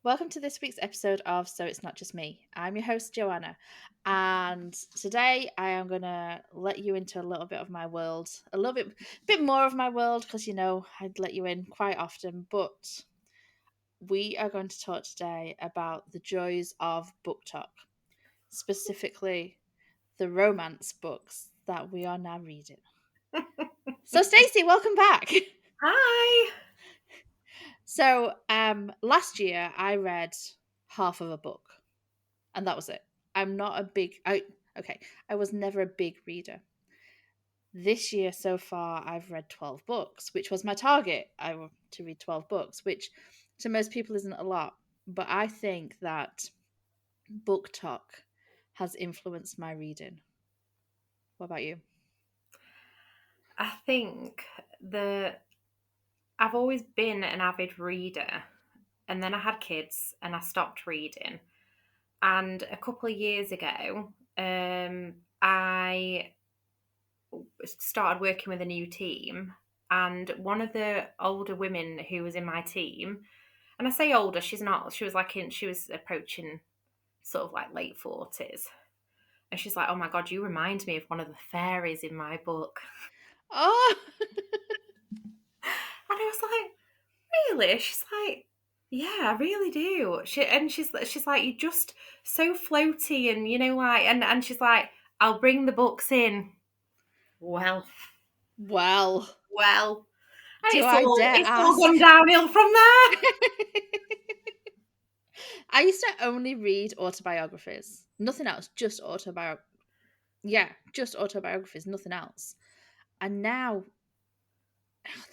Welcome to this week's episode of So It's Not Just Me. I'm your host, Joanna, and today I am going to let you into a little bit of my world, a bit more of my world, because I'd let you in quite often, but we are going to talk today about the joys of BookTok, specifically the romance books that we are now reading. So, Stacy, welcome back. Hi. So, last year I read half of a book, and that was it. I'm not a big I was never a big reader. This year so far I've read 12 books, which was my target. I want to read 12 books, which to most people isn't a lot, but I think that BookTok has influenced my reading. What about you? I think that I've always been an avid reader, and then I had kids and I stopped reading. And a couple of years ago, I started working with a new team, and one of the older women who was in my team, and I say older, she's not, she was approaching sort of like late 40s. And she's like, "Oh my God, you remind me of one of the fairies in my book." Oh, And I was like, "Really?" She's like, "Yeah, I really do." She's like, "You're just so floaty, and like." And she's like, "I'll bring the books in." Well, well, well, and do it's I all dare it's all ask? gone downhill from there. I used to only read autobiographies. Nothing else, just just autobiographies, nothing else. And now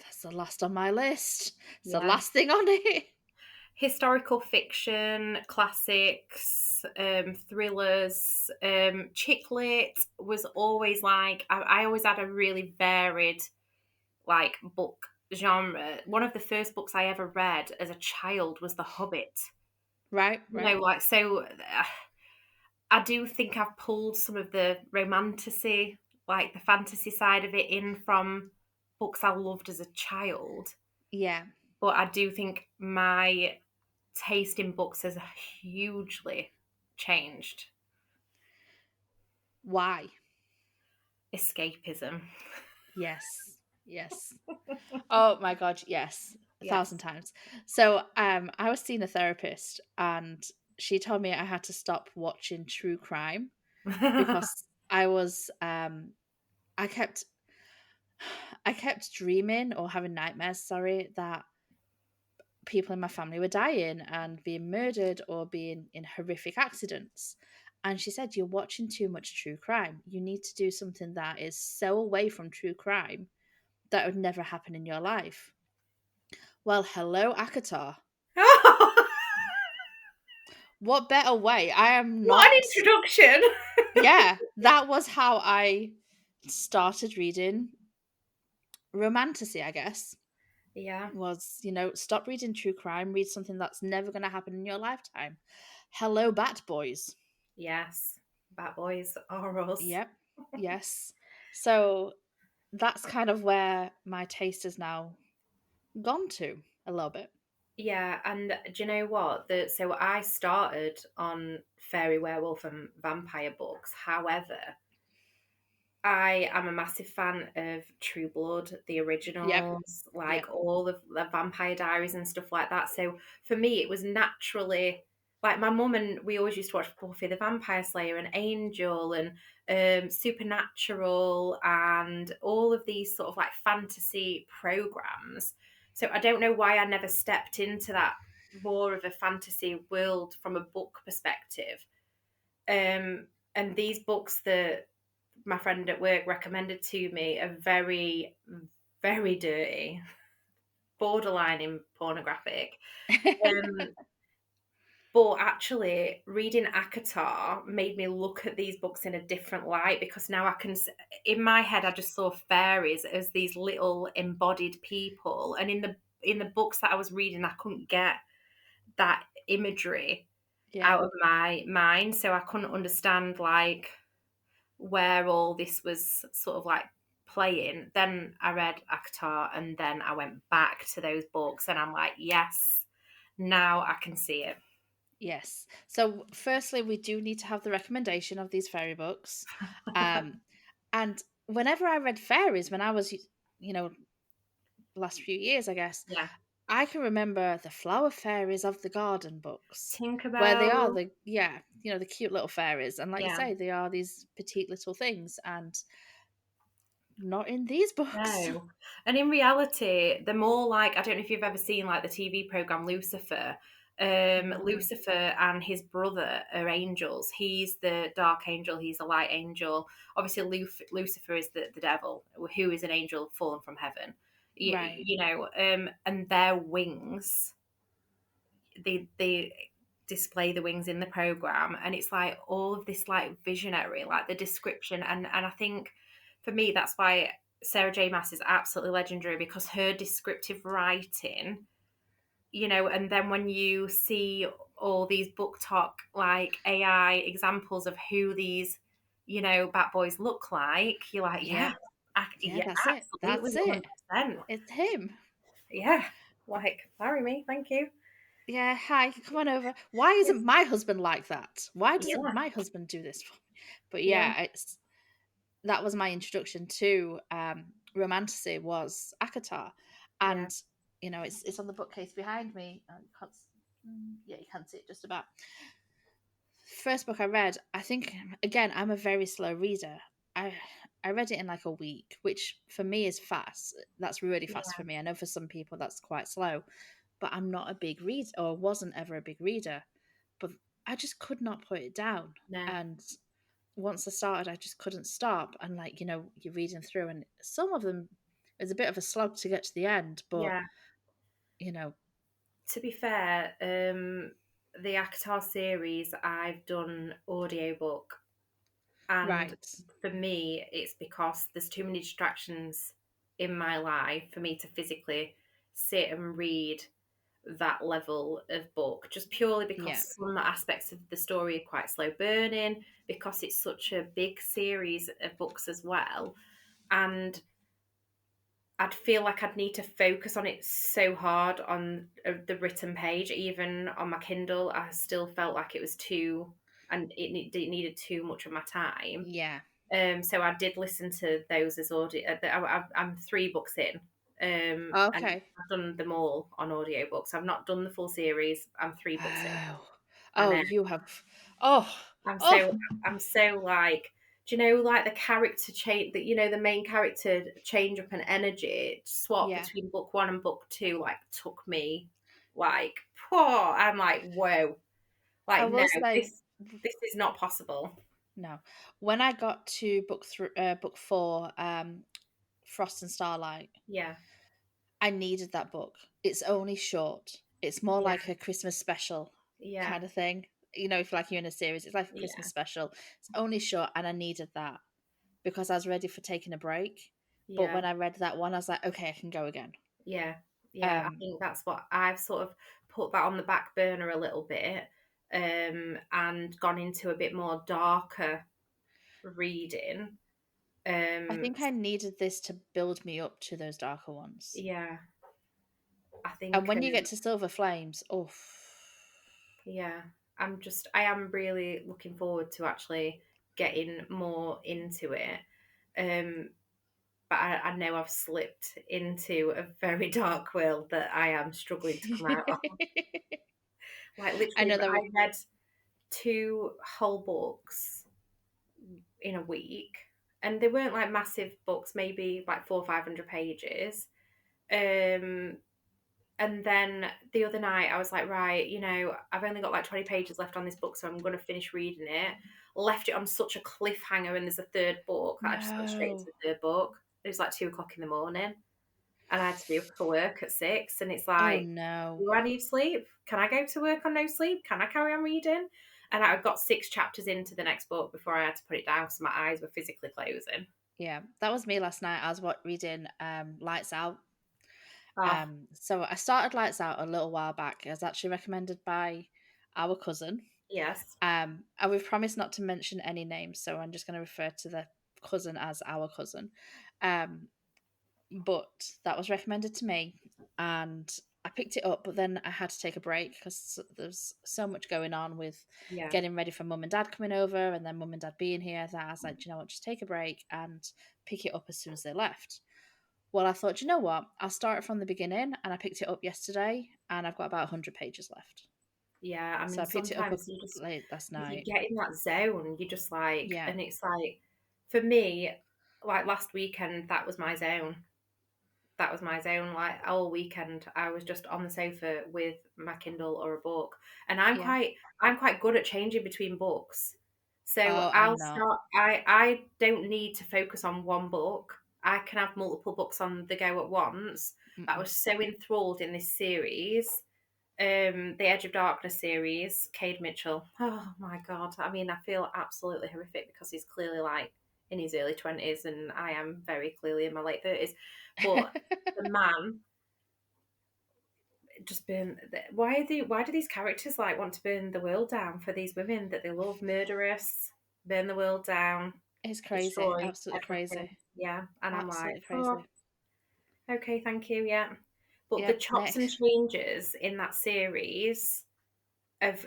that's the last on my list. It's the Yeah, last thing on it. historical fiction, classics, thrillers, chick lit was always like I always had a really varied like book genre. One of the first books I ever read as a child was The Hobbit. Right, right. Like so. I do think I've pulled some of the romanticy, like the fantasy side of it, in from books I loved as a child. Yeah. But I do think my taste in books has hugely changed. Why? Escapism. Yes. Yes. Oh my god, yes. A thousand Yes. times. So I was seeing a therapist and she told me I had to stop watching true crime because I kept I kept dreaming or having nightmares, sorry, that people in my family were dying and being murdered or being in horrific accidents. And she said, "You're watching too much true crime. You need to do something that is so away from true crime that would never happen in your life." Well, hello, Akatar. What better way? I am What an not. introduction! Yeah, that was how I started reading romantasy, I guess. Yeah. Was, stop reading true crime, read something that's never going to happen in your lifetime. Hello, Bat Boys. Yes. Bad boys are us. Yep. Yes. So that's kind of where my taste has now gone to a little bit. Yeah, and do you know what? So I started on fairy, werewolf, and vampire books. However, I am a massive fan of True Blood, the Yep. originals, Yep. like all of the Vampire Diaries and stuff like that. So for me, it was naturally like my mum and we always used to watch Buffy the Vampire Slayer and Angel and Supernatural and all of these sort of like fantasy programs. So I don't know why I never stepped into that more of a fantasy world from a book perspective. And these books that my friend at work recommended to me are very, very dirty, borderline in pornographic. Um, but actually, reading Akatar made me look at these books in a different light because now I can, in my head, I just saw fairies as these little embodied people, and in the books that I was reading, I couldn't get that imagery Yeah. out of my mind, so I couldn't understand like where all this was sort of like playing. Then I read Akhtar and then I went back to those books and I'm like, yes, Now I can see it. Yes. So, firstly, we do need to have the recommendation of these fairy books. Um, and whenever I read fairies, when I was, you know, last few years, I guess, Yeah. I can remember the flower fairies of the garden books, where they are Tinkerbell. the cute little fairies. And like you Yeah. say, they are these petite little things, and not in these books. No. And in reality, they're more like, I don't know if you've ever seen like the TV program Lucifer. No. Lucifer and his brother are angels. He's the dark angel, he's the light angel. Obviously, Lucifer is the devil, who is an angel fallen from heaven. Right. And their wings, they display the wings in the program, and it's like all of this like visionary, like the description, and I think for me that's why Sarah J Maas is absolutely legendary, because her descriptive writing, and then when you see all these BookTok like AI examples of who these bat boys look like, you're like, Yeah. Yeah, yeah, that's it. absolutely, That's it. 100%. It's him. Yeah, like marry me, thank you. Yeah, hi, come on over. Why isn't my husband like that? Why doesn't Yeah, my husband do this for me? But yeah, yeah, that was my introduction to romantasy was Akatar, yeah, and it's on the bookcase behind me. You can't, yeah, you can't see it just about. First book I read, I think again I'm a very slow reader. I I read it in like a week, which for me is fast. That's really fast for yeah. me. I know for some people that's quite slow, but I'm not a big reader or wasn't ever a big reader. But I just could not put it down. No, And once I started, I just couldn't stop. And like, you're reading through, and some of them is a bit of a slog to get to the end, but yeah. you know, To be fair, the Akatar series I've done audiobook, and right. for me, it's because there's too many distractions in my life for me to physically sit and read that level of book, just purely Yeah. because some aspects of the story are quite slow burning, because it's such a big series of books as well. And I'd feel like I'd need to focus on it so hard on the written page. Even on my Kindle, I still felt like it was too, and it needed too much of my time. Yeah. So I did listen to those as audio. I'm 3 books in, and Okay. I've done them all on audiobooks. I've not done the full series. I'm 3 books in, Oh. and Oh, you have. Oh. I'm Oh. so I'm so like, do you know, like the character change, that the main character change up an energy swap Yeah. between book one and book two, like took me like, poor. I'm like, whoa, I like no, will say this is not possible. no. When I got to book 4, Frost and Starlight, Yeah, I needed that book. It's only short. It's more yeah, like a Christmas special yeah, kind of thing. If like you're in a series, it's like a Christmas yeah, special. It's only short, and I needed that because I was ready for taking a break. But yeah, when I read that one, I was like, okay, I can go again. yeah, yeah. I Um, think that's what I've sort of put that on the back burner a little bit, and gone into a bit more darker reading. I Um, think I needed this to build me up to those darker ones. yeah, I And think, when you get to Silver Flames, oh, yeah, I am really looking forward to actually getting more into it. Um, but I know I've slipped into a very dark world that I am struggling to come out of. Like I literally, know that. I read 2 whole books in a week, and they weren't like massive books, maybe like 400 or 500 pages. Um, And then the other night, I was like, right, I've only got like 20 pages left on this book, so I'm going to finish reading it. Left it on such a cliffhanger, and there's a third book that I just went straight into No. the third book. It was like 2 o'clock in the morning, and I had to be up for work at 6. And it's Oh like, no. do I need sleep? Can I go to work on no sleep? Can I carry on reading? And I got 6 chapters into the next book before I had to put it down because my eyes were physically closing. Yeah, that was me last night. I was reading Lights Out. Oh, So I started Lights Out a little while back. It was actually recommended by our cousin. yes. And we've promised not to mention any names, so I'm just going to refer to the cousin as our cousin. Um, but that was recommended to me, and I picked it up, but then I had to take a break because there's so much going on with Yeah. getting ready for mum and dad coming over, and then mum and dad being here, that I was like, "Do you know what, just take a break and pick it up as soon as they left." Well, I thought, you know what, I'll start it from the beginning, and I picked it up yesterday, and I've got about 100 pages left. Yeah, I So mean, I picked it up sometimes you just, late last you night. get in that zone, you just like, Yeah, and it's like, for me, like last weekend, that was my zone. That was my zone. Like all weekend, I was just on the sofa with my Kindle or a book, and yeah. I'm quite good at changing between books. So Oh, I'll I'm not. start. I don't need to focus on one book. I can have multiple books on the go at once. But I Mm-mm. was so enthralled in this series, the Edge of Darkness series, Cade Mitchell. Oh my god! I mean, I feel absolutely horrific because he's clearly like in his early 20s, and I am very clearly in my late 30s. But the man just burn. Why do these characters like want to burn the world down for these women that they love? Murderous, burn the world down, It's crazy, destroy absolutely everything. crazy, Yeah, and I'm like, absolutely oh, crazy. okay, thank you. Yeah, but the Yep, chops and next. changes in that series have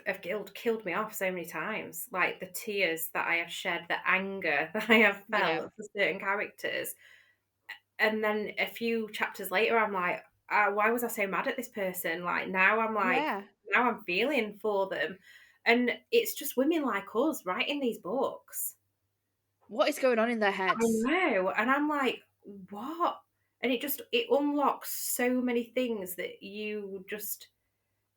killed me off so many times. Like the tears that I have shed, the anger that I have Yeah, felt for certain characters. And then a few chapters later, I'm like, why was I so mad at this person? Like now I'm like, yeah. now I'm feeling for them. And it's just women like us writing these books. What is going on in their I heads? know. And I'm like, what? And it unlocks so many things that you just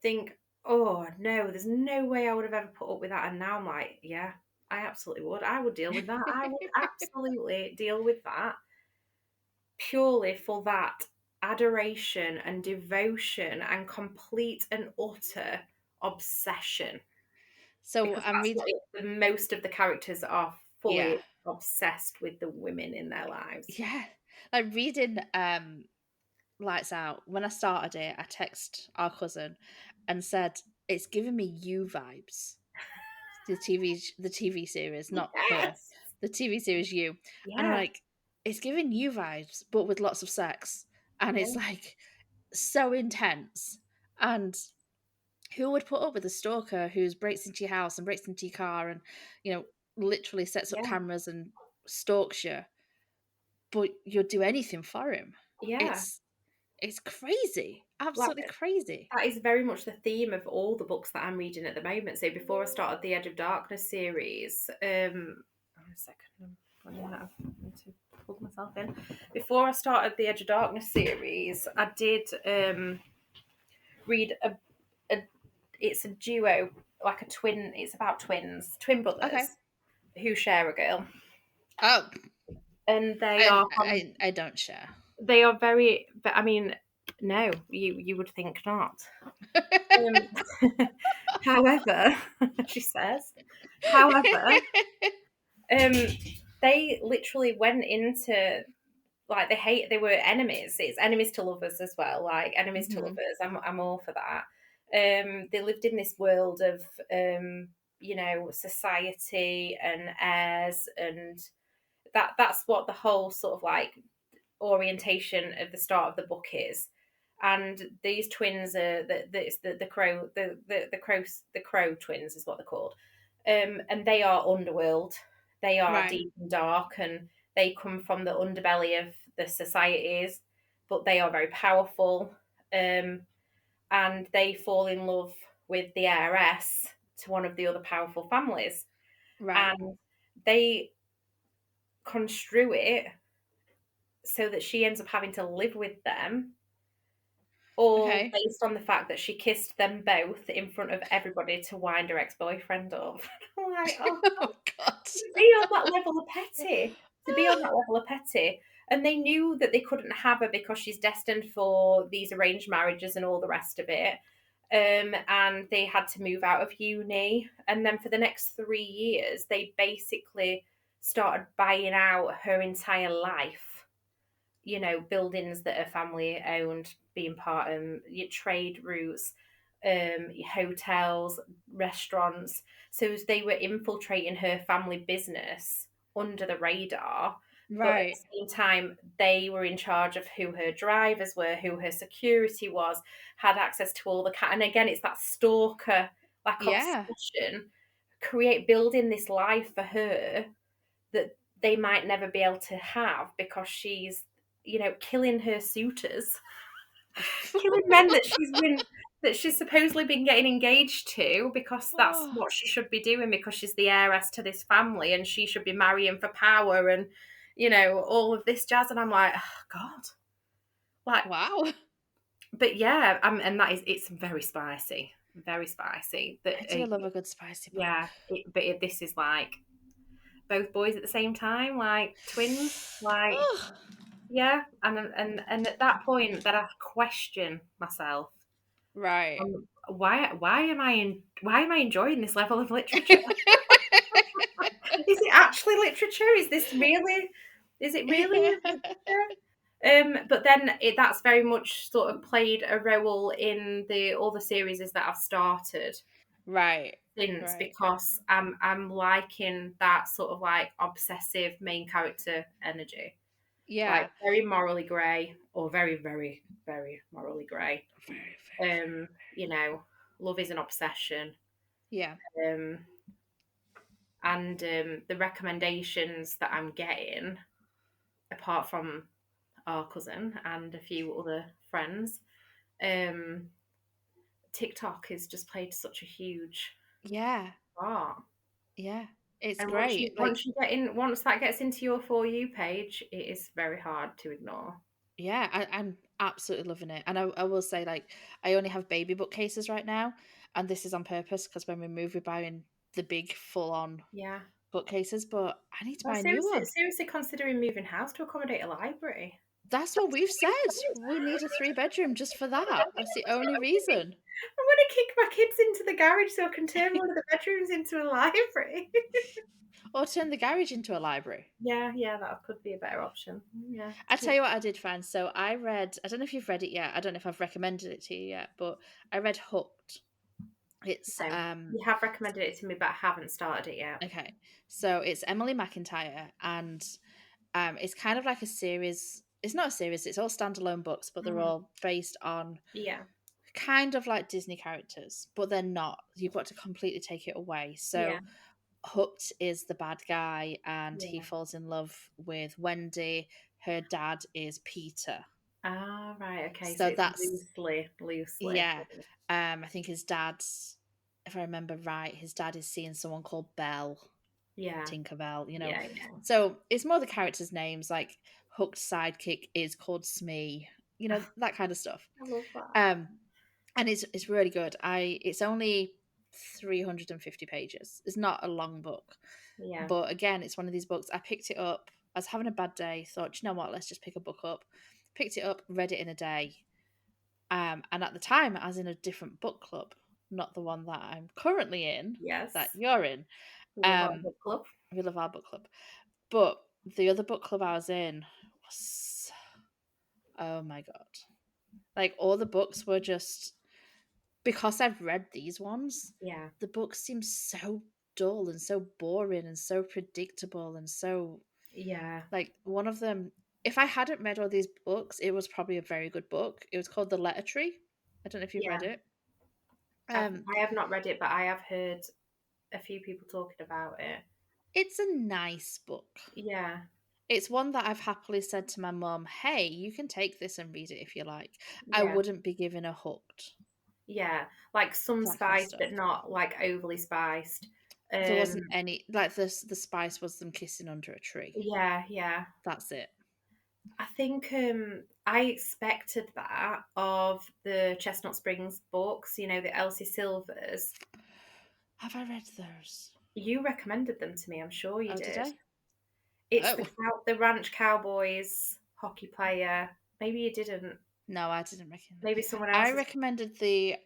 think, oh no, there's no way I would have ever put up with that. And now I'm like, yeah, I absolutely would. I would deal with that. I would absolutely deal with that purely for that adoration and devotion and complete and utter obsession. So Because I'm that's read what the most of the characters are yeah. fully obsessed with the women in their lives. Yeah. Like reading Lights Out, when I started it, I text our cousin and said, "It's giving me you vibes." The TV series, not her. Yes. The TV series You. And I'm Yeah. like, it's giving you vibes, but with lots of sex. And Yeah. it's like so intense. And who would put up with a stalker who breaks into your house and breaks into your car and, you know, literally sets up Yeah. cameras and stalks you, but you'll do anything for him? Yeah. It's crazy. Like Absolutely crazy. that is very much the theme of all the books that I'm reading at the moment. So before I started the Edge of Darkness series, hang on a second, I'm running out. I need to plug myself in. Before I started the Edge of Darkness series, I did read a it's a duo, like a twin. It's about twin Okay. brothers who share a girl, Oh, and I don't share. they are very. But I mean, no, you would think not. However, she says, however, um, they literally went into like they were enemies. It's enemies to lovers as well, like enemies to Mhm. lovers. I'm all for that. They lived in this world of society and airs, and that's what the whole sort of like orientation of the start of the book is. And these twins are the crow the crow twins is what they're called, and they are underworld. They are Right. deep and dark, and they come from the underbelly of the societies, but they are very powerful. And they fall in love with the heiress to one of the other powerful families, Right. and they construe it so that she ends up having to live with them, all Okay. based on the fact that she kissed them both in front of everybody to wind her ex-boyfriend up. I'm like, oh, Oh God. to be on that level of petty, to be on that level of petty. And they knew that they couldn't have her because she's destined for these arranged marriages and all the rest of it. And they had to move out of uni. And then for the next 3 years, they basically started buying out her entire life, buildings that are family owned being part of your trade routes, your hotels, restaurants. So they were infiltrating her family business under the radar, But at Right. the same time, they were in charge of who her drivers were, who her security was, had access to all the and again, it's that stalker like Yeah. obsession, building this life for her that they might never be able to have because she's, killing her suitors, killing men that she's supposedly been getting engaged to because that's Oh, what she should be doing because she's the heiress to this family and she should be marrying for power and all of this jazz. And I'm like, oh God, like, wow. but yeah, and that is, it's very spicy. That I do love a good spicy book. yeah, this is like both boys at the same time, like twins, like. Oh, Yeah, and at that point, that I question myself. right. Why am I enjoying this level of literature? Is it actually literature? Is it really literature? But then that's very much sort of played a role in the all the series that I've started Right. since Right. because I'm liking that sort of like obsessive main character energy. Like Yeah. very morally grey or very, very, very morally grey. Very, very, very. You know, love is an obsession. Yeah. Um, and the recommendations that I'm getting, apart from our cousin and a few other friends, um, TikTok has just played such a huge Yeah. part. Yeah. It's And great. Like, once that gets into your For You page, it is very hard to ignore. yeah, I'm absolutely loving it. And I will say, like, I only have baby bookcases right now, and this is on purpose because when we move, we're buying the big full on Yeah. bookcases, but I need to Well, buy a new one. seriously considering moving house to accommodate a library. That's what we've said. We need a 3 bedroom just for that. That's the only reason. I'm gonna kick my kids into the garage so I can turn one of the bedrooms into a library. Or turn the garage into a library. Yeah, that could be a better option. Yeah. I tell you what I did find. So I read, I don't know if you've read it yet. I don't know if I've recommended it to you yet, but I read Hooked. It's No. You have recommended it to me, but I haven't started it yet. okay. So it's Emily McIntyre, and it's kind of like a series. It's not a series, it's all standalone books, but they're Mm. all based on Yeah. kind of like Disney characters, but they're not. You've got to completely take it away. Yeah. So Hooked is the bad guy, and he Yeah. falls in love with Wendy. Her dad is Peter. Ah, right. Okay. So So it's that's, loosely. yeah. I think his dad's, if I remember right, his dad is seeing someone called Belle, Yeah. Tinkerbell, you know. Yeah. So it's more the characters' names, like Hooked sidekick is called Smee, you know, that kind of stuff. I love that. Um, and it's really good. It's only 350 pages. It's not a long book, Yeah. but again, it's one of these books. I picked it up. I was having a bad day. Thought, you know what? Let's just pick a book up. Picked it up, read it in a day. And at the time, I was in a different book club, not the one that I'm currently in, that Yes. you're in. We love our Um, book club. we love our book club. But the other book club I was in was, oh my God. Like all the books were just, because I've read these ones, Yeah. the books seem so dull and so boring and so predictable and so, Yeah. like, one of them, if I hadn't read all these books, it was probably a very good book. It was called The Letter Tree. I don't know if you've read Yeah. it. Um, I have not read it, but I have heard a few people talking about it. it's a nice book. Yeah. It's one that I've happily said to my mum, hey, you can take this and read it if you like. I Yeah. wouldn't be giving her Hooked, Yeah, like some that kind of spice, stuff. but not like overly spiced. There Um, wasn't any, like, the spice was them kissing under a tree. yeah. That's it. I think I expected that of the Chestnut Springs books, the Elsie Silvers. Have I read those? You recommended them to me, I'm sure you Oh, did did. I? It's Oh, the Ranch Cowboys hockey player. Maybe you didn't. no, I didn't recommend. Maybe someone I else has. recommended the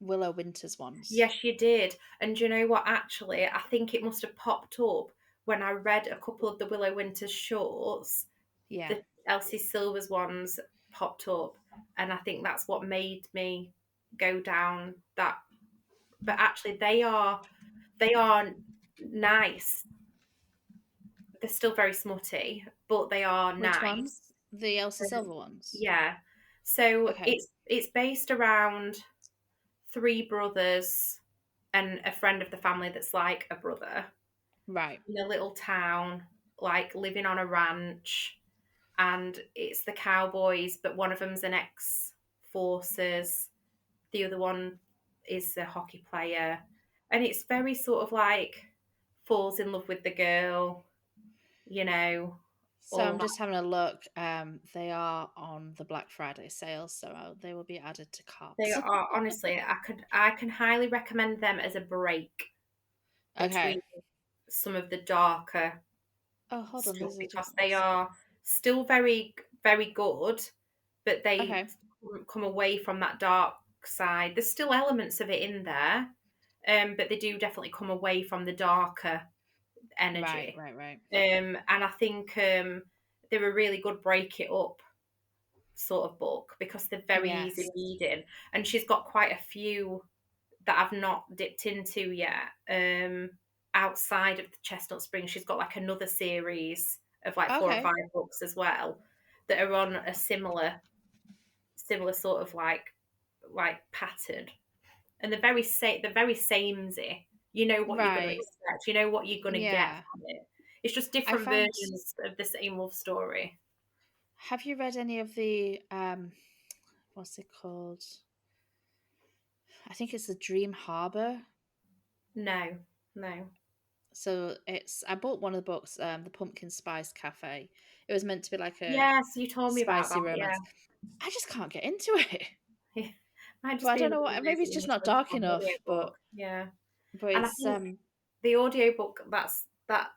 Willow Winters ones. Yes, you did. And do you know what? Actually, I think it must have popped up when I read a couple of the Willow Winters shorts. Yeah. The Elsie Silvers ones popped up, and I think that's what made me go down that. But actually, they are nice. they're still very smutty, but they are Which nice. ones? The Elsa Um, Silver ones. yeah. So Okay. it's based around three brothers and a friend of the family that's like a brother Right. in a little town, like living on a ranch. And it's the cowboys, but one of them's an ex forces, the other one is a hockey player. And it's very sort of like falls in love with the girl, you know, So all I'm that. just having a look. They are on the Black Friday sale, so they will be added to They cart. are honestly, I can highly recommend them as a break Okay. between some of the darker Oh, hold on. stuff These are because different they ones. are still very, very good, but they Okay. come away from that dark side. There's still elements of it in there, but they do definitely come away from the darker Right. energy. Right. Right. And I think they're a really good break it up sort of book because they're very easy Yes. reading. And she's got quite a few that I've not dipped into yet. Outside of the Chestnut Springs, she's got like another series of like four or Okay. five books as well that are on a similar sort of like pattern, and they're very samey. You know what you're going to Right. expect. You know what you're going to get Yeah. from it. It's just I different found. versions of the same love story. Have you read any of the what's it called? I think it's the Dream Harbor. No, no. So it's I bought one of the books, the Pumpkin Spice Cafe. It was meant to be like a Yes, you told me about that. spicy Yeah. romance. I just can't get into it. Yeah. Might But just I be don't another know one of what. Maybe those it's that you just need to not listen dark to on enough. audiobook. Yeah. But And I it's think the audiobook that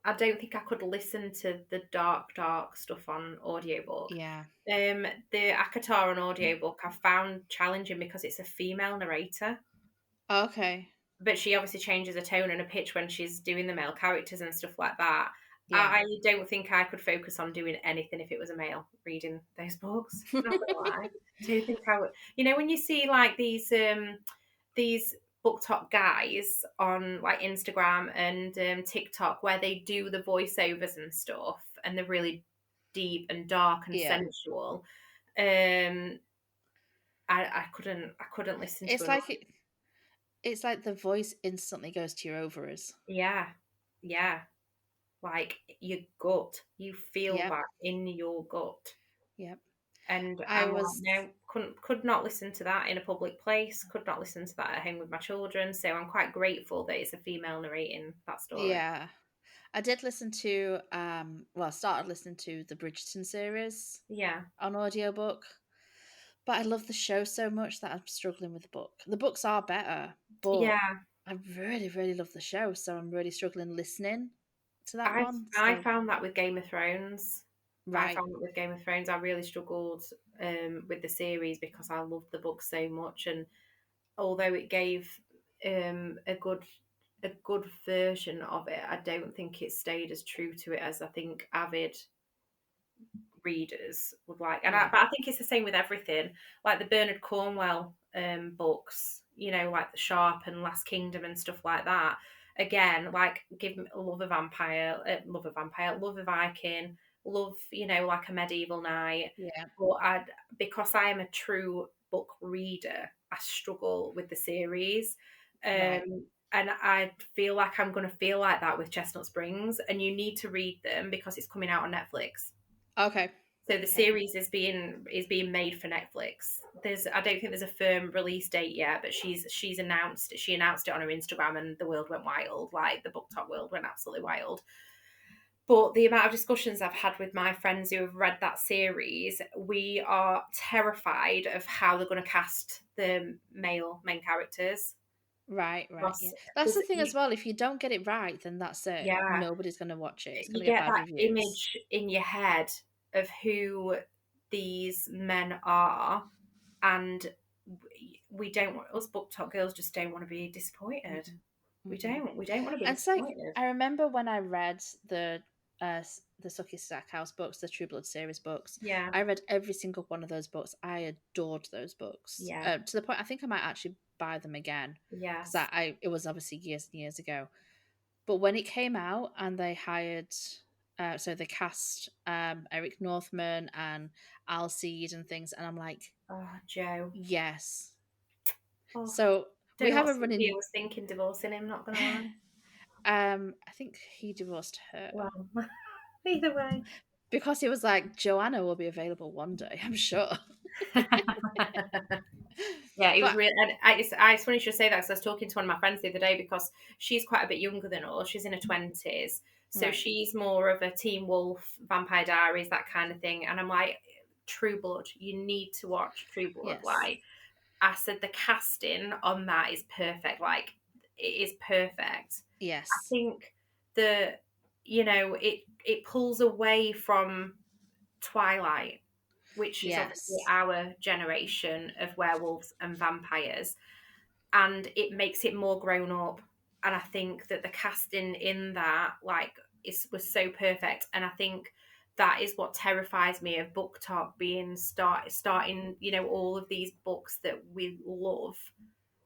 I don't think I could listen to the dark stuff on audiobook. yeah. The Akatar on audiobook I found challenging because it's a female narrator, Okay. but she obviously changes her tone and her pitch when she's doing the male characters and stuff like that. Yeah. I don't think I could focus on doing anything if it was a male reading those books. Not gonna lie. Don't think I would. You know, when you see like these BookTok guys on like Instagram and TikTok where they do the voiceovers and stuff, and they're really deep and dark and yeah. sensual. Um, I couldn't listen to It's them. like it's like the voice instantly goes to your ovaries. Yeah, yeah, like your gut. You feel Yep. that in your gut. Yep. And I I'm like, was no, could not listen to that in a public place. Could not listen to that at home with my children. So I'm quite grateful that it's a female narrating that story. yeah. I did listen to I started listening to the Bridgerton series Yeah, on audiobook. But I love the show so much that I'm struggling with the book. The books are better, but yeah. I really, really love the show, so I'm really struggling listening to that I one. I So found that with Game of Thrones. I right, found that with Game of Thrones, I really struggled with the series because I loved the book so much, and although it gave a good version of it, I don't think it stayed as true to it as I think avid readers would like. yeah, But I think it's the same with everything, like the Bernard Cornwell books, you know, like the Sharp and Last Kingdom and stuff like that. Again, like give me love a vampire, love a Viking, love, you know, like a medieval knight. yeah, But because I am a true book reader, I struggle with the series. right, And I feel like I'm going to feel like that with Chestnut Springs, and you need to read them because it's coming out on Netflix. okay, So the okay, series is being made for Netflix. I don't think there's a firm release date yet, but she announced it on her Instagram, and the world went wild. Like the BookTok world went absolutely wild. But the amount of discussions I've had with my friends who have read that series, we are terrified of how they're going to cast the male main characters. right, right. Yeah, Because that's there's the thing as well. If you don't get it right, then that's it. yeah, Nobody's gonna watch it. It's you gonna get get bad that reviews. image in your head of who these men are, and we don't want us book top girls just don't want to be disappointed. Hmm. Hmm. We don't want to be And it's like disappointed. I remember when I read the Sucky Stackhouse books, the True Blood series books. Yeah, I read every single one of those books. I adored those books yeah, to the point I think I might actually buy them again because yes, I it was obviously years and years ago. But when it came out and they hired, so they cast Eric Northman and Alcide and things, and I'm like, Oh, Joe. yes. Oh, So don't we know have what a Sophia running. was thinking divorcing him, not gonna lie. I think he divorced her Well, either way. because he was like, Joanna will be available one day, I'm sure. Yeah, it was But really. And it's funny you should say that because I was talking to one of my friends the other day because she's quite a bit younger than us. She's in her 20s. So right, she's more of a Teen Wolf, Vampire Diaries, that kind of thing. And I'm like, True Blood, you need to watch True Blood. yes, Like, I said, the casting on that is perfect. Like, it is perfect. I yes, think the, it pulls away from Twilight, which is obviously yes, our generation of werewolves and vampires, and it makes it more grown up. And I think that the casting in that, like, was so perfect. And I think that is what terrifies me of BookTok being starting, all of these books that we love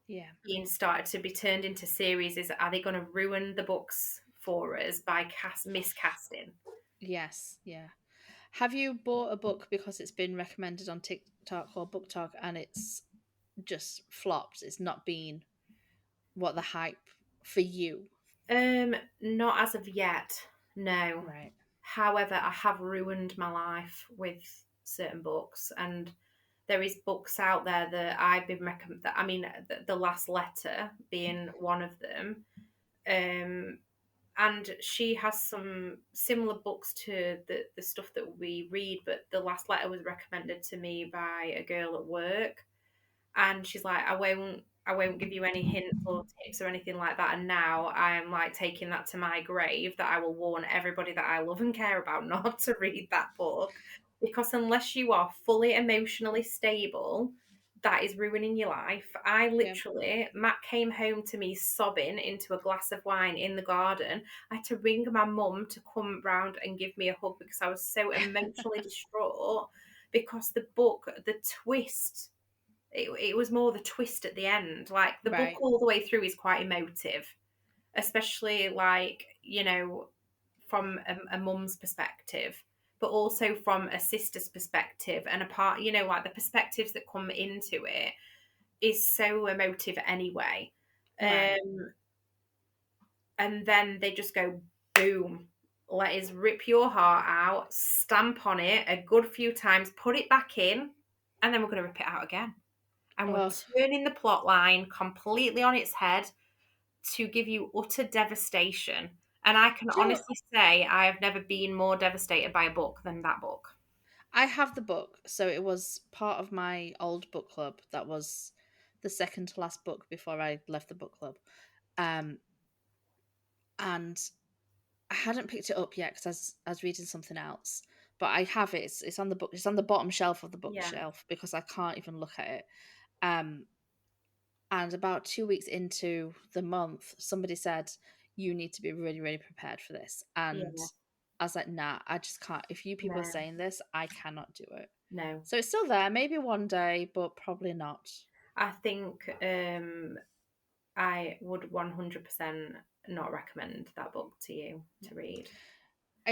yeah, being started to be turned into series. Is, are they going to ruin the books for us by miscasting? yes, yeah. Have you bought a book because it's been recommended on TikTok or BookTok and it's just flopped? It's not been what the hype for you, Not as of yet. No. right? However, I have ruined my life with certain books, and there is books out there that I've been recommend. I mean, the Last Letter being one of them. Um, and she has some similar books to the stuff that we read, but the Last Letter was recommended to me by a girl at work, and she's like, I won't give you any hints or tips or anything like that. And now I'm like taking that to my grave, that I will warn everybody that I love and care about not to read that book, because unless you are fully emotionally stable, that is ruining your life. I Yeah, literally, Matt came home to me sobbing into a glass of wine in the garden. I had to ring my mum to come round and give me a hug because I was so emotionally distraught, because the book, the twist, it was more the twist at the end. Like, the book right. all the way through is quite emotive, especially, like, from a mum's perspective, but also from a sister's perspective, and apart, like, the perspectives that come into it is so emotive anyway. Right. Um, and then they just go boom. Let us rip your heart out, stamp on it a good few times, put it back in, and then we're going to rip it out again, and we're Oh, turning the plot line completely on its head to give you utter devastation. And I can do you know, honestly say I have never been more devastated by a book than that book. I have the book, so it was part of my old book club. That was the second to last book before I left the book club. Um, and I hadn't picked it up yet because I was reading something else. But I have it. It's on the book. It's on the bottom shelf of the Yeah, bookshelf because I can't even look at it. Um, and about 2 weeks into the month, somebody said, "You need to be really, really prepared for this." And yeah, I was like, "Nah, I just can't. If you people are no, saying this, I cannot do it." no. So it's still there, maybe one day, but probably not. I think I would 100% not recommend that book to you to read.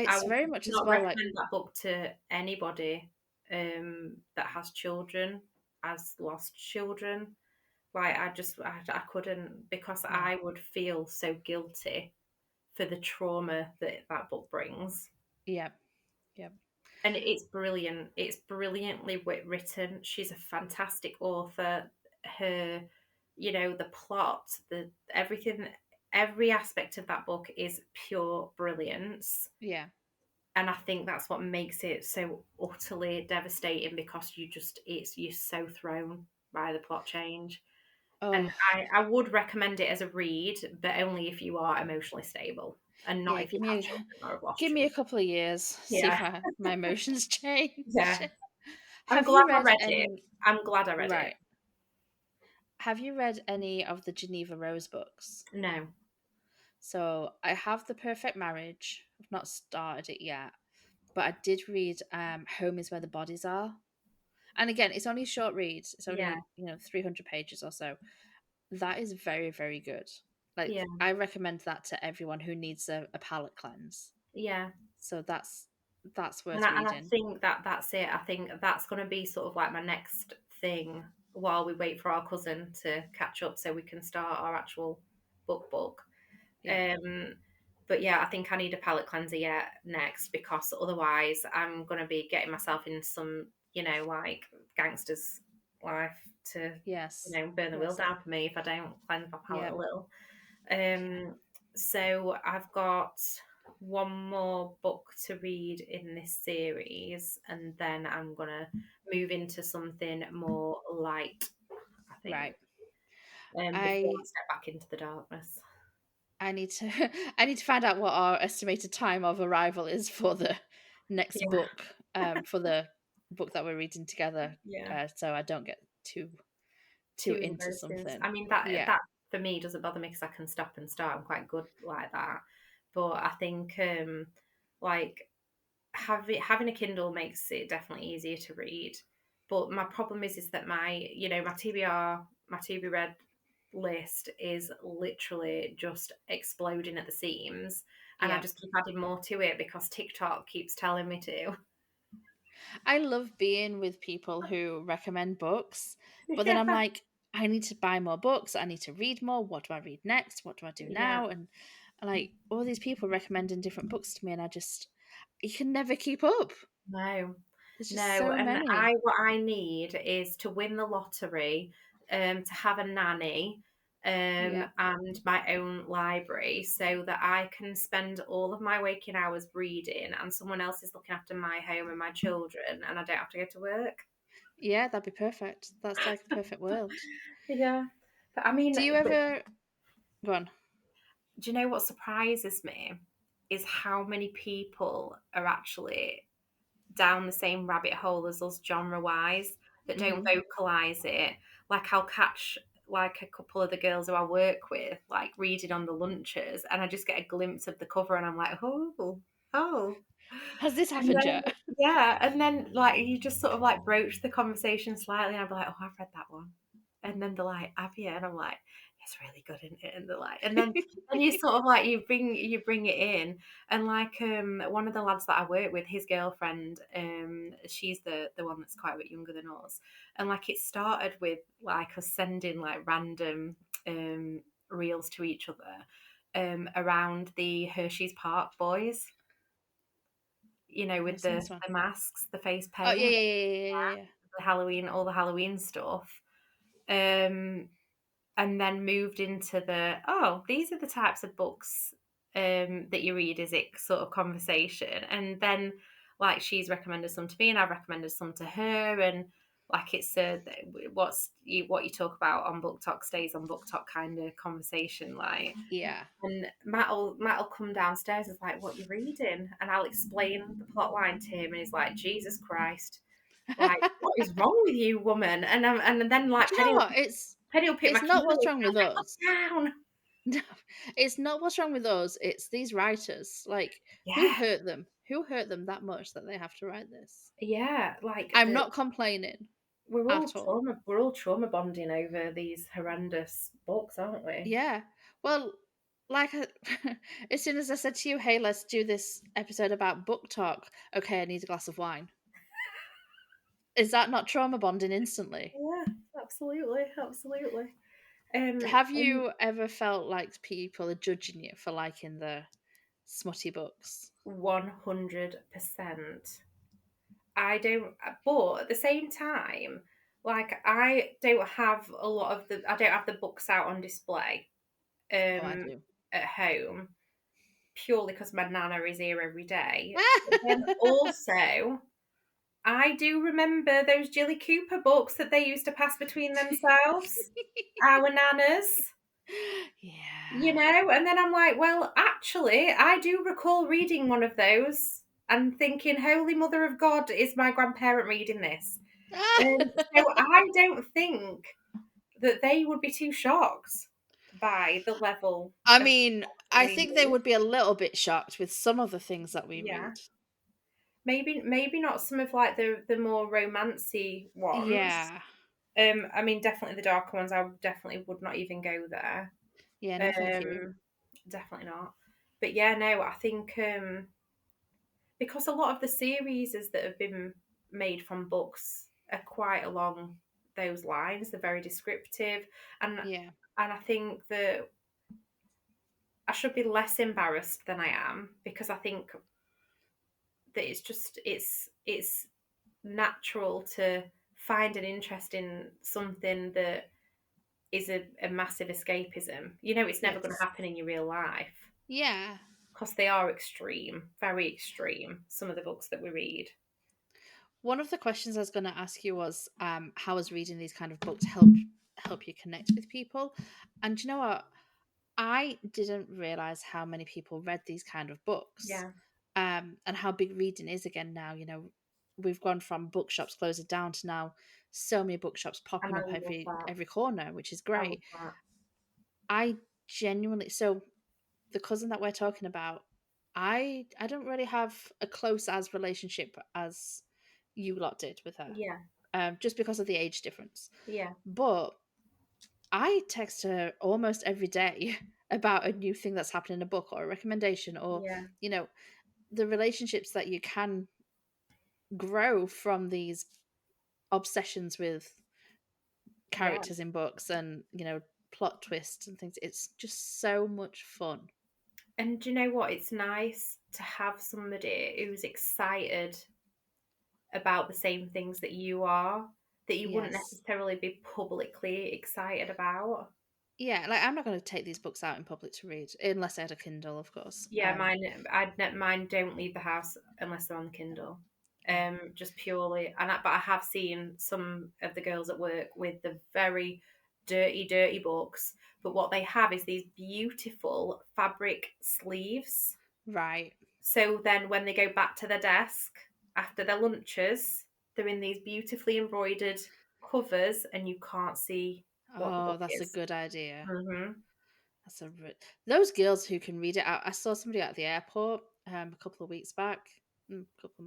I It's would very much as not well like, recommend that book to anybody that has children, has lost children. Like, I couldn't, because yeah, I would feel so guilty for the trauma that that book brings. yeah, yeah, And it's brilliant. It's brilliantly written. She's a fantastic author. Her, the plot, the everything, every aspect of that book is pure brilliance. yeah. And I think that's what makes it so utterly devastating, because you're so thrown by the plot change. And Oh, I would recommend it as a read, but only if you are emotionally stable, and not yeah. if you have children or have lost Give me a children. couple of years, see if Yeah, my emotions change. yeah. I'm Have glad you I read read it. any? I'm glad I read it. Right. Have you read any of the Geneva Rose books? No. So I have The Perfect Marriage. I've not started it yet, but I did read Home is Where the Bodies Are. And again, it's only a short read. It's Yeah. only 300 pages or so. That is very, very good. Like Yeah. I recommend that to everyone who needs a palate cleanse. Yeah. So that's And worth I reading. think that that's it. I think that's going to be sort of like my next thing while we wait for our cousin to catch up so we can start our actual book. Yeah. Um, but yeah, I think I need a palate cleanser yet next because otherwise I'm going to be getting myself in some, like gangsters life to, Yes. burn the wheel Yes. down for me if I don't cleanse my palate Yeah. a little. Yeah. So I've got one more book to read in this series, and then I'm gonna move into something more light, I think, Right. before I I step back into the darkness. I need to I need to find out what our estimated time of arrival is for the next Yeah, book, for the book that we're reading together, yeah. so I don't get too Too into engrossed in. something. I mean that Yeah. for me doesn't bother me because I can stop and start. I'm quite good like that. But I think like having a Kindle makes it definitely easier to read. But my problem is that my TBR, my to be read list is literally just exploding at the seams, and I Yeah. just keep adding more to it because TikTok keeps telling me to. I love being with people who recommend books, but then I'm Yeah, like, I need to buy more books. I need to read more. What do I read next? What do I do yeah. now? And like all these people recommending different books to me, and you can never keep up. No, There's just no, so and many. what I need is to win the lottery, to have a nanny, Yeah. and my own library, so that I can spend all of my waking hours reading, and someone else is looking after my home and my children, and I don't have to go to work. Yeah, that'd be perfect. That's like a perfect world. Yeah, but I mean, Do you but ever go on? do you know what surprises me is how many people are actually down the same rabbit hole as us genre wise that don't Hmm. vocalize it. Like I'll catch like a couple of the girls who I work with like reading on the lunches and I just get a glimpse of the cover and I'm like, oh. Has this And happened then yet? yeah, and then like you just sort of like broach the conversation slightly and I'll be like, oh, I've read that one. And then they're like, have you? And I'm like, it's really good, isn't it? And they're like, and you sort of like you bring it in. And like one of the lads that I work with, his girlfriend, she's the one that's quite a bit younger than us. And like it started with like us sending like random reels to each other around the Hershey's Park boys, I've never with seen the this one. the masks, the face Oh yeah, paint, yeah, yeah, yeah, yeah, yeah. the Halloween, all the Halloween stuff. Um, and then moved into these are the types of books that you read, is it sort of conversation? And then like she's recommended some to me and I've recommended some to her, and like it's what you talk about on BookTok stays on BookTok kind of conversation, like. Yeah. And Matt'll come downstairs and is like, what you reading? And I'll explain the plot line to him and he's like, Jesus Christ, like what is wrong with you, woman? And then like Do you know what? Penny will pick my It's Kindle not up what's and wrong I'm with us. like, put down. No, it's not what's wrong with us. It's these writers. Like, who Yeah, hurt them? Who hurt them that much that they have to write this? yeah. Like I'm not complaining at all. we're all trauma bonding over these horrendous books, aren't we? Yeah. Well, like, as soon as I said to you, "Hey, let's do this episode about book talk," okay, I need a glass of wine. Is that not trauma bonding instantly? Yeah, absolutely, absolutely. Have And you ever felt like people are judging you for liking the smutty books? 100%. I don't, but at the same time, like I don't have the books out on display Oh, I um do. at home purely because my nana is here every day. But then also, I do remember those Jilly Cooper books that they used to pass between themselves, our nanas. Yeah. And then I'm like, well, actually, I do recall reading one of those and thinking, Holy Mother of God, is my grandparent reading this? So I don't think that they would be too shocked by the level I of mean, I we think they read. would be a little bit shocked with some of the things that we Yeah, read. maybe not some of like the more romancy ones. Yeah. I mean, definitely the darker ones. I definitely would not even go there. Yeah, no, thank you. Um, Definitely not. But yeah, no, I think because a lot of the series that have been made from books are quite along those lines. They're very descriptive, and Yeah, I think that I should be less embarrassed than I am, because I think that it's natural to find an interest in something that is a massive escapism. You know, it's never going to yes. happen in your real life Yeah. because they are extreme, very extreme. Some of the books that we read. One of the questions I was going to ask you was, how has reading these kind of books help you connect with people? And do you know what? I didn't realize how many people read these kind of books, Yeah, and how big reading is again now. We've gone from bookshops closing down to now so many bookshops and popping I up love that. every corner, which is I love great. that. I genuinely so the cousin that we're talking about, I don't really have a close as relationship as you lot did with her, Yeah, just because of the age difference. yeah, But I text her almost every day about a new thing that's happened in a book or a recommendation, or yeah, you know the relationships that you can grow from these obsessions with yeah. characters in books, and plot twists and things. It's just so much fun. And do you know what? It's nice to have somebody who's excited about the same things that you are, that you wouldn't Yes. necessarily be publicly excited about. Yeah, like I'm not going to take these books out in public to read unless I had a Kindle, of course. Yeah, mine don't leave the house unless they're on the Kindle. Yeah. Just purely, but I have seen some of the girls at work with the very dirty, dirty books. But what they have is these beautiful fabric sleeves. Right. So then when they go back to their desk after their lunches, they're in these beautifully embroidered covers, and you can't see what the Oh, book that's a is. good idea. Hmm. That's those girls who can read it out. I saw somebody at the airport a couple of weeks back, couple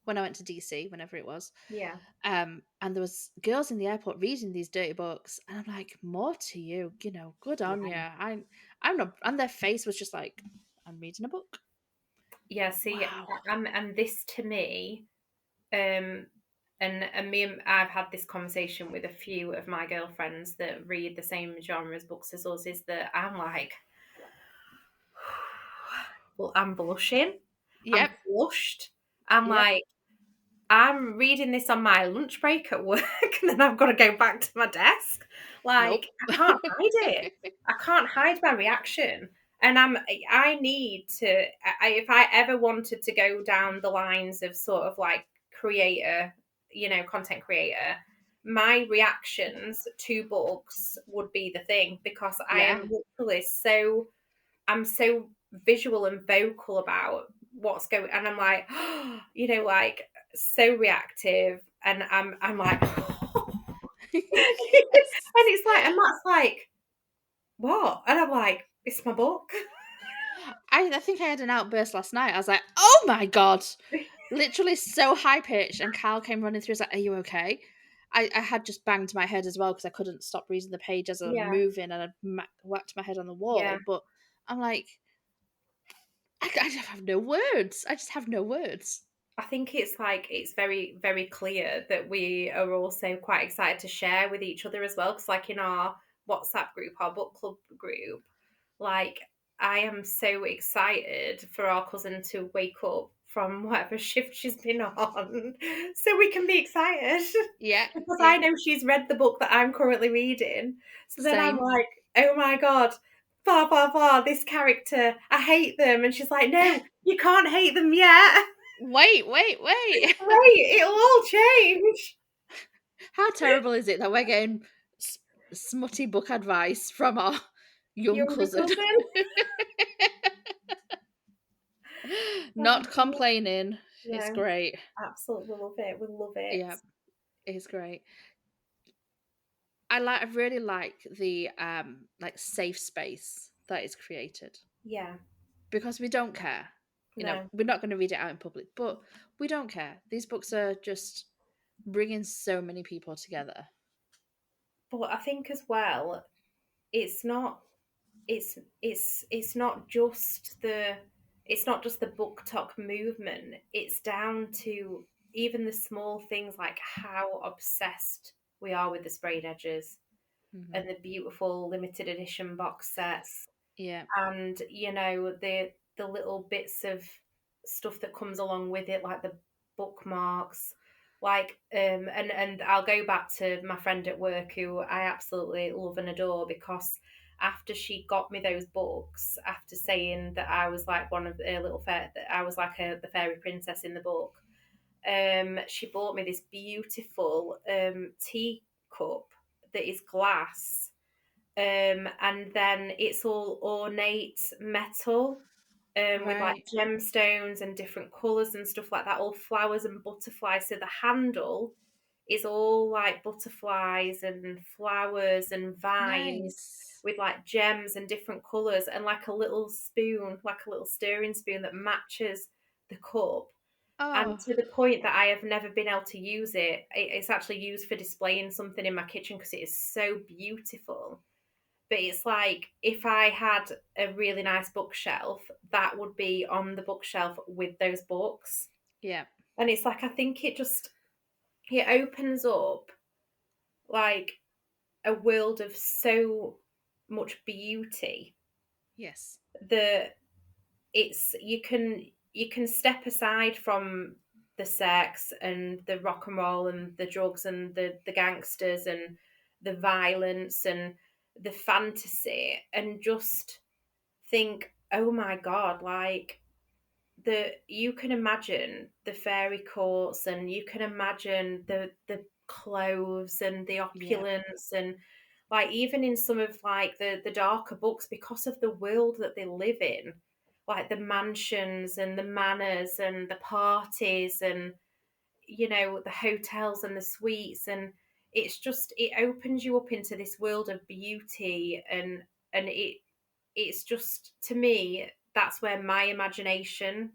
when I went to DC, whenever it was. Yeah, And there was girls in the airport reading these dirty books, and I'm like, more to you, good on you. yeah. I'm not, and their face was just like, I'm reading a book. Yeah, see, Wow. and this to me, um, I've had this conversation with a few of my girlfriends that read the same genres books as us. Is that I'm like, well, I'm blushing, I'm Yep. flushed. I'm Yep. like, I'm reading this on my lunch break at work, and then I've got to go back to my desk. Like, Nope. I can't hide it. I can't hide my reaction. And I need to, if I ever wanted to go down the lines of sort of like creator, content creator, my reactions to books would be the thing, because I Yeah. am literally I'm so visual and vocal about what's going, and I'm like, like so reactive, and I'm like, and Yes. it's like, and that's like, what? And I'm like, it's my book. I think I had an outburst last night. I was like, "Oh my god!" Literally so high pitched, and Cal came running through. He's like, "Are you okay?" I had just banged my head as well because I couldn't stop reading the page as I was Yeah, moving, and I whacked my head on the yeah. wall. But I'm like, I just have no words. I just have no words. I think it's like it's very, very clear that we are also quite excited to share with each other as well. Because like in our WhatsApp group, our book club group, like I am so excited for our cousin to wake up from whatever shift she's been on, so we can be excited Yeah, because I yeah, know she's read the book that I'm currently reading. So then I'm same. like, oh my god, blah blah blah. This character, I hate them, and she's like, no, you can't hate them yet. Wait, wait, wait. Wait, it'll all change. How terrible is it that we're getting s- smutty book advice from our young Younger cousin? cousin. Oh, Not complaining. It's no, great. absolutely love it. We love it. Yeah, it's great. I really like the like safe space that is created Yeah, because we don't care. no. We're not going to read it out in public, but we don't care. These books are just bringing so many people together. But I think as well, it's not it's not just the BookTok movement. It's down to even the small things like how obsessed we are with the sprayed edges Hmm. and the beautiful limited edition box sets, Yeah. and the little bits of stuff that comes along with it, like the bookmarks, like and I'll go back to my friend at work who I absolutely love and adore, because after she got me those books, after saying that I was like one of the little fair that I was like the fairy princess in the book, she bought me this beautiful teacup that is glass, and then it's all ornate metal, with like Right. gemstones and different colours and stuff like that, all flowers and butterflies. So the handle is all like butterflies and flowers and vines Nice. with like gems and different colours, and like a little spoon, like a little stirring spoon that matches the cup. And Oh, to the point that I have never been able to use it. It's actually used for displaying something in my kitchen because it is so beautiful. But it's like if I had a really nice bookshelf, that would be on the bookshelf with those books. yeah. And it's like I think it opens up like a world of so much beauty Yes. that you can step aside from the sex and the rock and roll and the drugs and the gangsters and the violence and the fantasy, and just think, oh my god, like you can imagine the fairy courts, and you can imagine the clothes and the Yeah. opulence, and like even in some of like the darker books, because of the world that they live in, like the mansions and the manors and the parties and the hotels and the suites, and it opens you up into this world of beauty, and it's just, to me, that's where my imagination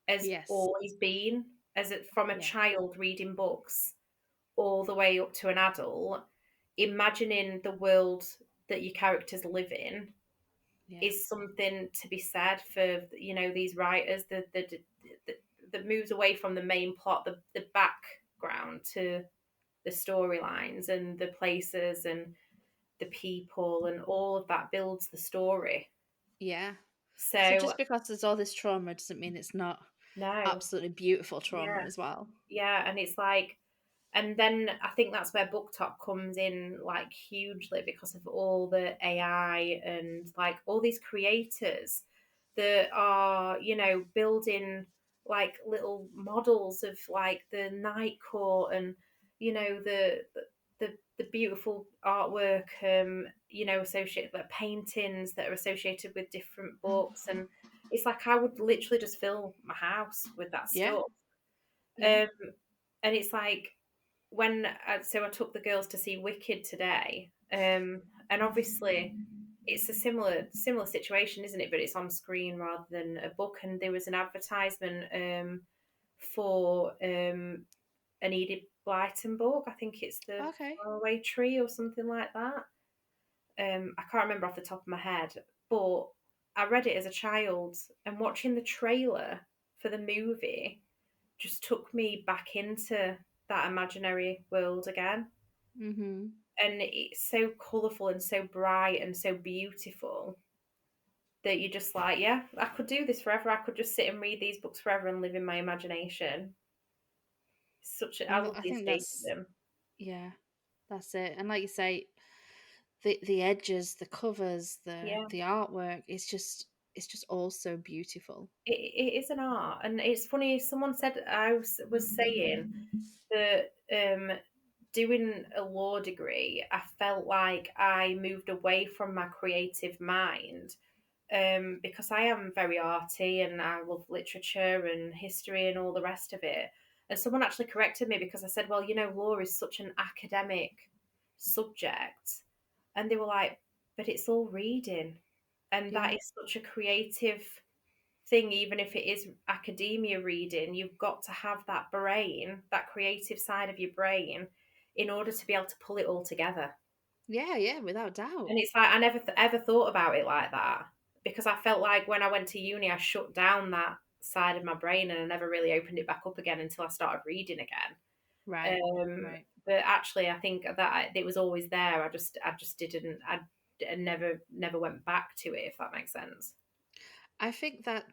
has Yes. always been, as it from a Yeah. child reading books all the way up to an adult. Imagining the world that your characters live in Yeah. is something to be said for these writers that moves away from the main plot, the background, to the storylines and the places and the people, and all of that builds the story. Yeah. So So just because there's all this trauma doesn't mean it's not no, absolutely beautiful trauma yeah, as well. yeah, and it's like, and then I think that's where BookTok comes in like hugely, because of all the AI and like all these creators that are building like little models of like the night court, and the beautiful artwork, associated, like paintings that are associated with different books. And it's like I would literally just fill my house with that Yeah. stuff. Yeah. um and it's like, I took the girls to see Wicked today, and obviously it's a similar situation, isn't it? But it's on screen rather than a book. And there was an advertisement for an Edith Blyton book. I think it's The Okay. Faraway Tree or something like that. I can't remember off the top of my head, but I read it as a child, and watching the trailer for the movie just took me back into that imaginary world again. Mhm. And it's so colourful and so bright and so beautiful that you're just like, yeah, I could do this forever. I could just sit and read these books forever and live in my imagination. I And love I the think that's escapism. yeah, that's it. And like you say, the edges, the covers, Yeah, the artwork, it's just all so beautiful. it is an art. And it's funny, someone said, was saying that doing a law degree, I felt like I moved away from my creative mind, because I am very arty and I love literature and history and all the rest of it. And someone actually corrected me because I said, well, law is such an academic subject. And they were like, but it's all reading. And that Yeah. is such a creative thing, even if it is academia reading. You've got to have that brain, that creative side of your brain, in order to be able to pull it all together. Yeah, yeah, without doubt. And it's like I never ever thought about it like that because I felt like when I went to uni, I shut down that side of my brain and I never really opened it back up again until I started reading again. Right, Um, right. but actually, I think that it was always there. I just didn't. I never went back to it. If that makes sense. I think that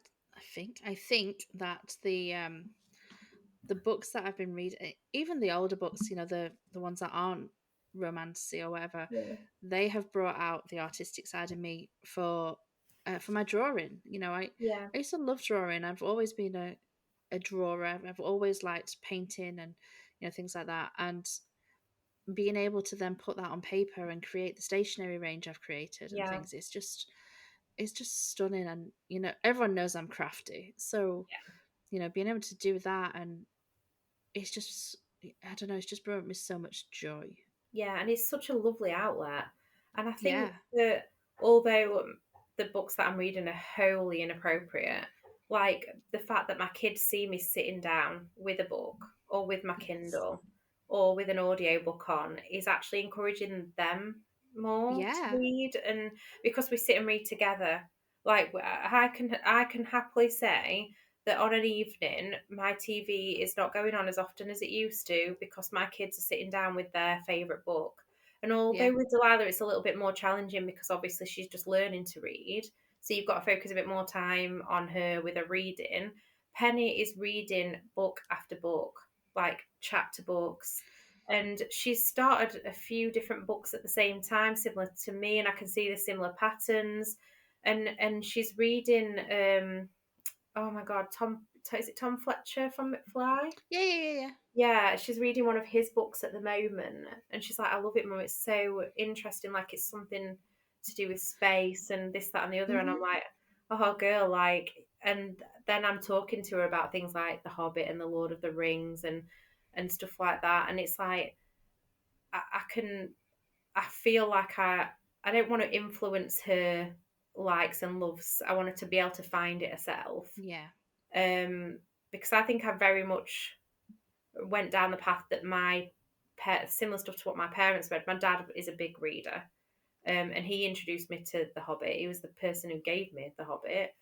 I think that the books that I've been reading, even the older books, the ones that aren't romancy or whatever, Yeah. they have brought out the artistic side of me for my drawing. Yeah. I used to love drawing. I've always been a drawer. I've always liked painting and things like that. And being able to then put that on paper and create the stationery range I've created and Yeah. things, it's just stunning. And everyone knows I'm crafty, so being able to do that, and it's just, I don't know, it's just brought me so much joy. Yeah, and it's such a lovely outlet. And I think Yeah, that although the books that I'm reading are wholly inappropriate, like the fact that my kids see me sitting down with a book or with my yes, Kindle or with an audiobook on is actually encouraging them more to yeah, read. And because we sit and read together, like I can happily say that on an evening, my TV is not going on as often as it used to because my kids are sitting down with their favourite book. And yeah, although with Delilah, it's a little bit more challenging because obviously she's just learning to read. So you've got to focus a bit more time on her with her reading. Penny is reading book after book, like chapter books. And she's started a few different books at the same time, similar to me, and I can see the similar patterns. And she's reading oh my god, is it Tom Fletcher from McFly? yeah, yeah, yeah, yeah. Yeah, she's reading one of his books at the moment, and she's like, "I love it, Mum. It's so interesting. Like it's something to do with space and this, that, and the other." And I'm Hmm. like, "Oh, girl!" Like, and then I'm talking to her about things like The Hobbit and The Lord of the Rings and stuff like that. And it's like I can, I feel like I don't want to influence her likes and loves. I want her to be able to find it herself. Yeah, Um, because I think I very much went down the path that similar stuff to what my parents read. My dad is a big reader, and he introduced me to The Hobbit. He was the person who gave me The Hobbit.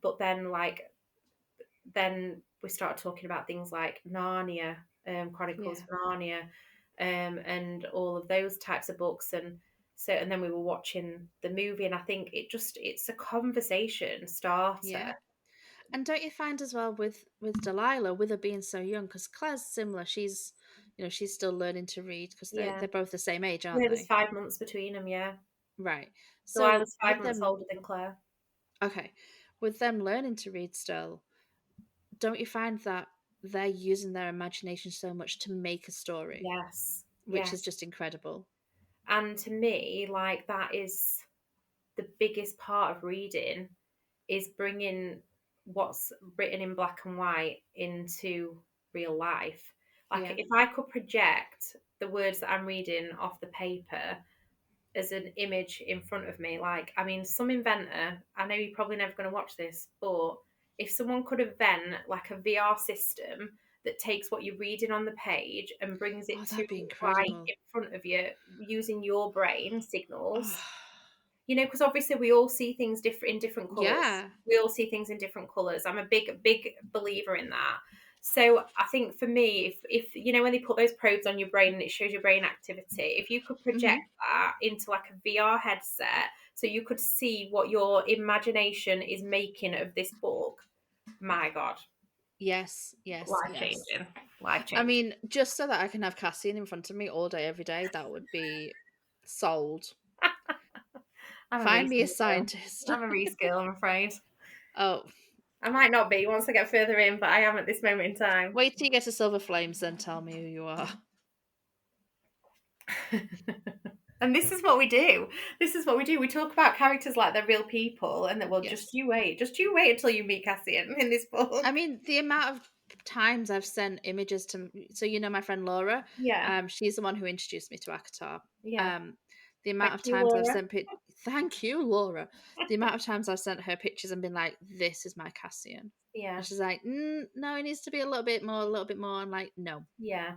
But then we started talking about things like Narnia, Chronicles yeah, of Narnia, and all of those types of books. And then we were watching the movie, and I think it's a conversation starter. yeah. And don't you find as well with Delilah, with her being so young, because Claire's similar. She's still learning to read because they're Yeah. they're both the same age, aren't Yeah, there's they? 5 months between them, yeah. Right. So Delilah's five with months them, older than Claire. okay, with them learning to read still, don't you find that they're using their imagination so much to make a story, Yes, which is yes. just incredible? And to me, like that is the biggest part of reading is bringing what's written in black and white into real life. Like Yeah. if I could project the words that I'm reading off the paper as an image in front of me. Like, I mean, some inventor, I know you're probably never going to watch this, but if someone could invent like a VR system that takes what you're reading on the page and brings Oh, it to that'd be life incredible. in front of you using your brain Oh, signals, because obviously we all see things different in different colors. yeah. We all see things in different colors. I'm a big believer in that. So I think for me, if when they put those probes on your brain and it shows your brain activity, if you could project Hmm. that into like a VR headset, so you could see what your imagination is making of this book, my God, Yes, yes, life yes. changing, life I changing. mean, just so that I can have Cassian in front of me all day, every day, that would be sold. I'm a Find me a Reese girl. scientist. I'm a Reese girl, I'm afraid. Oh, I might not be once I get further in, but I am at this moment in time. wait till you get to Silver Flames, then tell me who you are. And this is what we do. This is what we do. We talk about characters like they're real people, and then well, Yes. just you wait until you meet Cassian in this I book. mean, the amount of times I've sent images so my friend Laura, Yeah, she's the one who introduced me to Akatar. yeah. Um, the amount Thank of you, times I've Laura. sent thank you, Laura. The amount of times I've sent her pictures and been like, "This is my Cassian," and Yeah, she's like, "No, it needs to be a little bit more, a little bit more." I'm like, "No." yeah.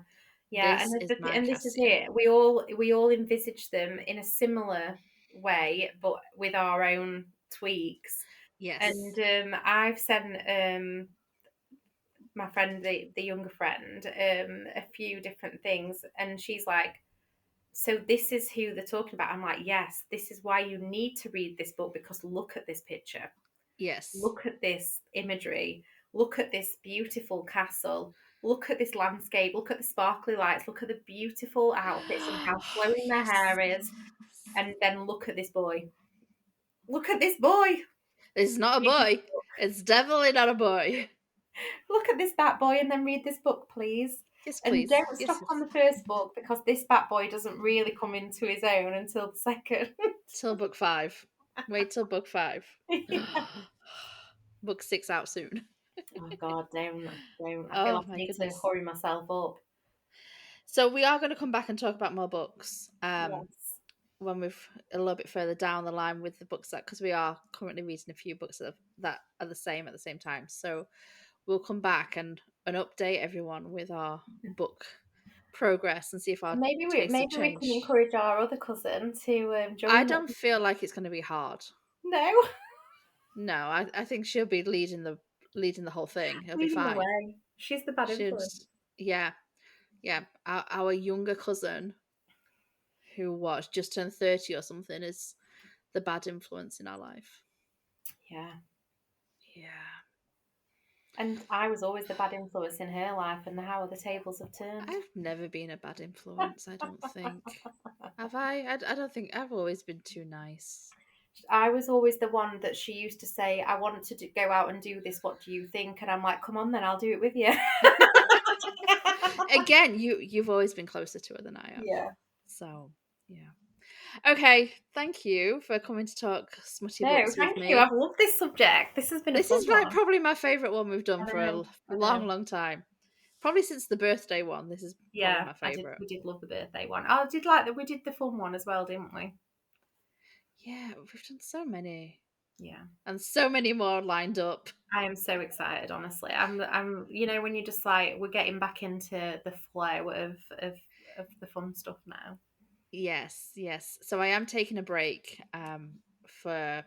Yeah, This is my and this is Cassie. it. We all envisage them in a similar way, but with our own tweaks. And Yes. I've sent my friend, the younger friend, a few different things, and she's like, "So this is who they're talking about." I'm like, "Yes, this is why you need to read this book because look at this picture, Yes. look at this imagery, look at this beautiful castle." Look at this landscape. Look at the sparkly lights. Look at the beautiful outfits and how flowing their Yes. hair is. And then look at this boy. Look at this boy. This is not a Read this boy. book. It's definitely not a boy. Look at this bat boy and then read this book, please. Yes, And please. don't Yes, stop on yes. the first book because this bat boy doesn't really come into his own until the second. Till book 5. Wait till book 5. Book 6 out soon. Oh God, don't. I feel Oh like I my need to goodness. hurry myself up. So we are going to come back and talk about more books. Yes. When we've a little bit further down the line with the books that because we are currently reading a few books that are the same at the same time. So we'll come back and update everyone with our book progress and see if our tastes have Maybe we can changed. encourage our other cousin to I join don't us. feel like it's going to be hard. No, No, I think she'll be leading the whole thing. It'll be leading the fine. way. She's the bad Should influence. yeah, yeah. Our younger cousin who was just turned 30 or something is the bad influence in our life. Yeah. Yeah. And I was always the bad influence in her life, and how the tables have turned. I've never been a bad influence, I don't think. Have I? I don't think I've always been too nice. I was always the one that she used to say, "I want to go out and do this. What do you think?" And I'm like, "Come on, then I'll do it with you." Again, you've always been closer to her than I have. Yeah. So, yeah. Okay, thank you for coming to talk smutty No, books with thank you. I've me. loved this subject. This has been a This fun is like one. probably my favorite one we've I done for a know. I long, know. long time. Probably since the birthday one. This is probably Yeah, my I did. favorite. We did love the birthday one. Oh, I did like that. We did the fun one as well, didn't we? Yeah, we've done so many Yeah. and so many more lined up. I am so excited, honestly. You know, when you're just like, we're getting back into the flow of the fun stuff now. Yes, yes. So I am taking a break for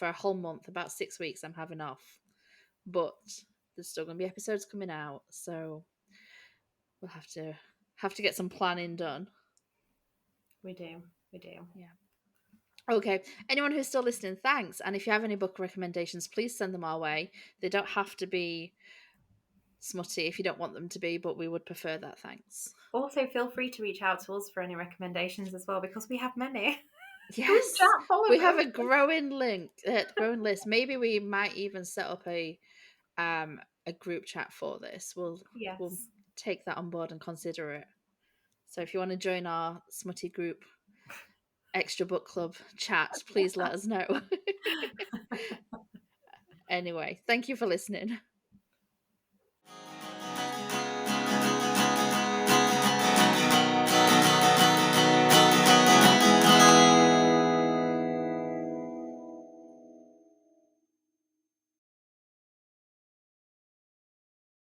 a whole month, about 6 weeks. I'm having off, but there's still going to be episodes coming out, so we'll have to get some planning done. We do. We do. Yeah. Okay. Anyone who's still listening, thanks. And if you have any book recommendations, please send them our way. They don't have to be smutty if you don't want them to be, but we would prefer that. Thanks. Also, feel free to reach out to us for any recommendations as well, because we have many. Group Yes, chat full of we have them. a growing list. Maybe we might even set up a group chat for this. We'll Yes. take that on board and consider it. So if you want to join our smutty group extra book club chat, please let us know. Anyway, thank you for listening.